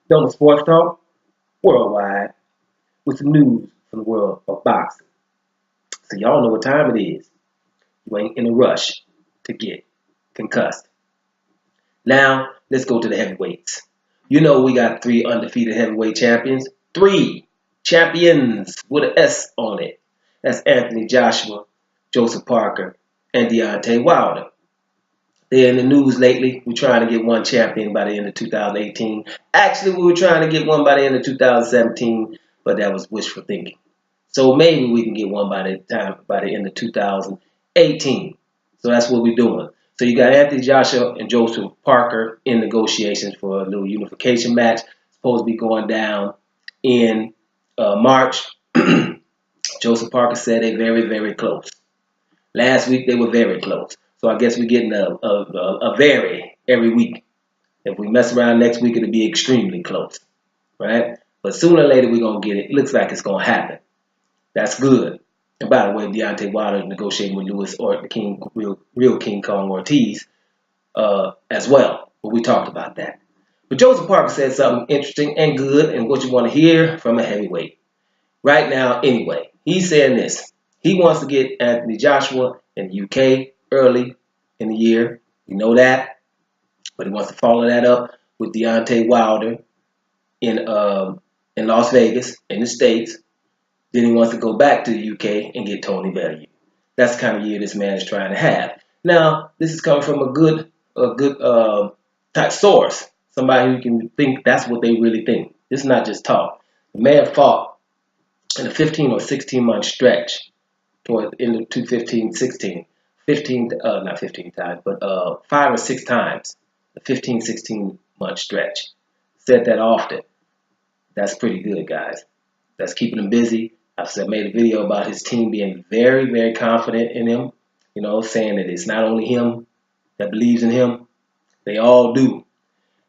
Doma Sports Talk worldwide with the news from the world of boxing. So y'all know what time it is. You ain't in a rush to get concussed. Now let's go to the heavyweights. You know we got three undefeated heavyweight champions. Three champions with an S on it. That's Anthony Joshua, Joseph Parker, and Deontay Wilder. They're in the news lately. We're trying to get one champion by the end of 2018. Actually, we were trying to get one by the end of 2017, but that was wishful thinking. So maybe we can get one by the end of 2018. So that's what we're doing. So you got Anthony Joshua and Joseph Parker in negotiations for a little unification match. Supposed to be going down in March. Joseph Parker said they're very, very close. Last week they were very close. So I guess we're getting a very every week. If we mess around next week, it'll be extremely close, right? But sooner or later we're gonna get it. It looks like it's gonna happen. That's good. And by the way, Deontay Wilder is negotiating with Lewis or the King, real King Kong Ortiz, as well. But we talked about that. But Joseph Parker said something interesting and good, and what you want to hear from a heavyweight right now. Anyway, he's saying this. He wants to get Anthony Joshua in the UK early in the year. We know that. But he wants to follow that up with Deontay Wilder in Las Vegas, in the States. Then he wants to go back to the UK and get Tony Bellew. That's the kind of year this man is trying to have. Now, this is coming from a good type source. Somebody who can think that's what they really think. This is not just talk. The man fought in a 15 or 16-month stretch toward the end of 2015, 16. Not 15 times, but 5 or 6 times. A 15, 16-month stretch. Said that often. That's pretty good, guys. That's keeping him busy. I've made a video about his team being very, very confident in him. You know, saying that it's not only him that believes in him. They all do.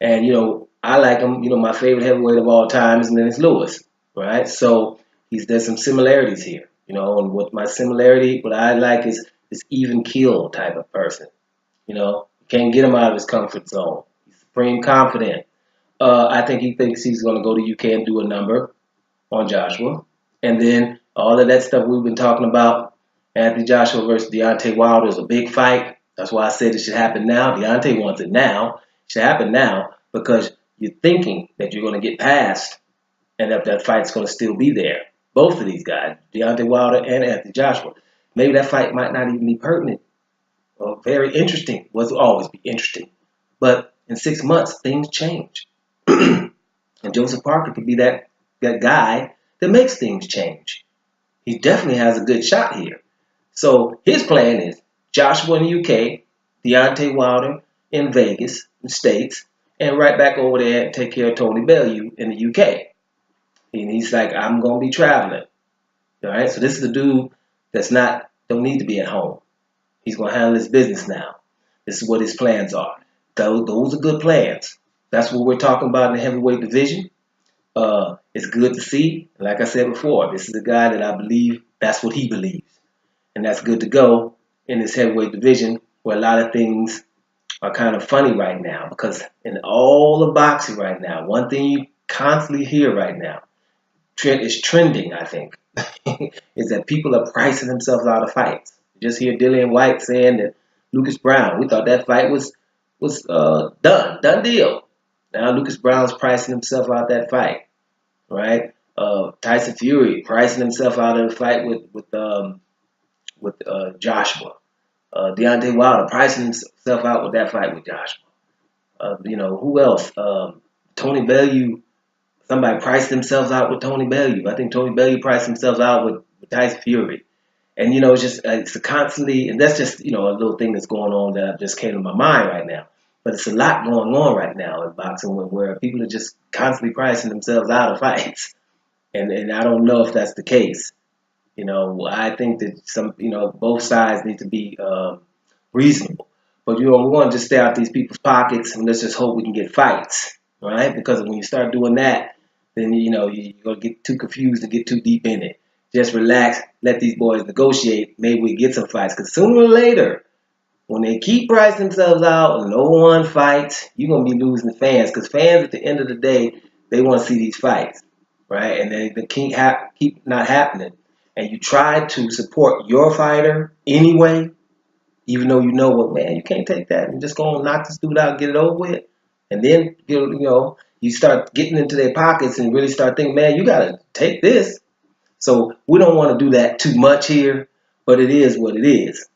And, you know, I like him. You know, my favorite heavyweight of all time is Lennox Lewis, right? So there's some similarities here. You know, and what I like is this even keel type of person. You know, can't get him out of his comfort zone. He's supreme confident. I think he thinks he's going to go to UK and do a number on Joshua. And then all of that stuff we've been talking about, Anthony Joshua versus Deontay Wilder is a big fight. That's why I said it should happen now. Deontay wants it now. It should happen now because you're thinking that you're going to get past and that fight's going to still be there. Both of these guys, Deontay Wilder and Anthony Joshua. Maybe that fight might not even be pertinent. Well, very interesting. Will always be interesting. But in 6 months, things change. And Joseph Parker could be that guy that makes things change. He definitely has a good shot here. So his plan is Joshua in the UK, Deontay Wilder in Vegas, the States, and right back over there and take care of Tony Bellew in the UK. And he's like, I'm going to be traveling. All right, so this is a dude don't need to be at home. He's going to handle his business now. This is what his plans are. Those are good plans. That's what we're talking about in the heavyweight division. It's good to see. Like I said before, this is a guy that I believe that's what he believes. And that's good to go in this heavyweight division where a lot of things are kind of funny right now. Because in all the boxing right now, one thing you constantly hear right now, is trending, I think, is that people are pricing themselves out of fights. You just hear Dillian White saying that Lucas Brown, we thought that fight was done deal. Now Lucas Brown's pricing himself out that fight, right? Tyson Fury pricing himself out of the fight with Joshua. Deontay Wilder pricing himself out with that fight with Joshua. You know, who else? Tony Bellew. Somebody priced themselves out with Tony Bellew. I think Tony Bellew priced himself out with Tyson Fury. And, you know, it's a constantly, and that's just, you know, a little thing that's going on that just came to my mind right now. But it's a lot going on right now in boxing where people are just constantly pricing themselves out of fights. And I don't know if that's the case. You know, I think that both sides need to be reasonable. But, you know, we want to just stay out these people's pockets and let's just hope we can get fights, right? Because when you start doing that, then, you know, you're going to get too confused and get too deep in it. Just relax, let these boys negotiate. Maybe we get some fights. Because sooner or later, when they keep pricing themselves out and no one fights, you're going to be losing fans. Because fans, at the end of the day, they want to see these fights, right? And they keep not happening. And you try to support your fighter anyway, even though you know what, man, you can't take that and just go and knock this dude out and get it over with. And then you start getting into their pockets and really start thinking, man, you gotta take this. So we don't want to do that too much here, but it is what it is,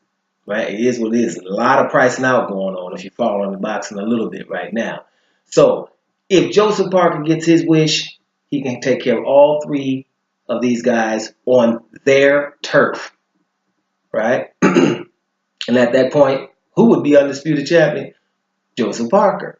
right? It is what it is. A lot of pricing out going on if you follow on the boxing a little bit right now. So if Joseph Parker gets his wish, he can take care of all three of these guys on their turf, right? And at that point, who would be undisputed champion? Joseph Parker.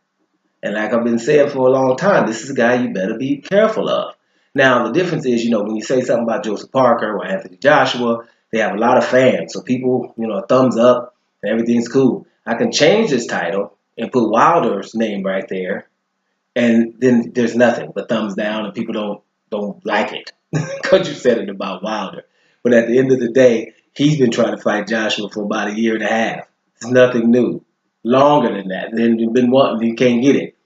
And like I've been saying for a long time, this is a guy you better be careful of. Now, the difference is, when you say something about Joseph Parker or Anthony Joshua, they have a lot of fans. So people, thumbs up and everything's cool. I can change this title and put Wilder's name right there, and then there's nothing but thumbs down, and people don't like it because you said it about Wilder. But at the end of the day, he's been trying to fight Joshua for about a year and a half. It's nothing new. Longer than that. Then you've been wanting, you can't get it,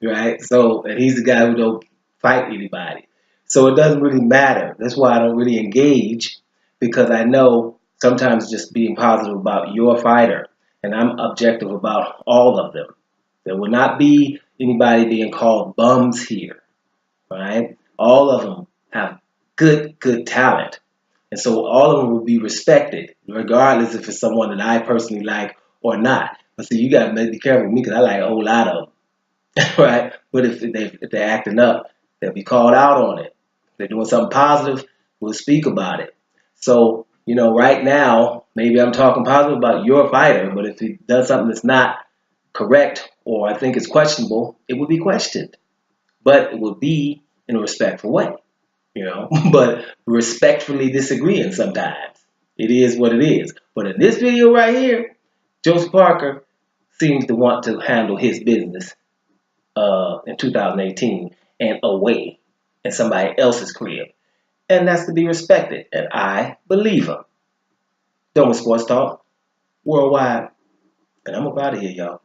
right? So, and he's the guy who don't fight anybody. So it doesn't really matter. That's why I don't really engage, because I know sometimes just being positive about your fighter, and I'm objective about all of them. There will not be anybody being called bums here, right? All of them have good talent. And so all of them will be respected, regardless if it's someone that I personally like or not. But see, you got to be careful with me, because I like a whole lot of them, right? But if they're acting up, they'll be called out on it. If they're doing something positive, we'll speak about it. So, right now, maybe I'm talking positive about your fighter, but if he does something that's not correct or I think is questionable, it would be questioned. But it would be in a respectful way, but respectfully disagreeing sometimes. It is what it is. But in this video right here, Joseph Parker seems to want to handle his business in 2018 and away in somebody else's crib. And that's to be respected. And I believe him. Doma Sports Talk Worldwide. And I'm up out of here, y'all.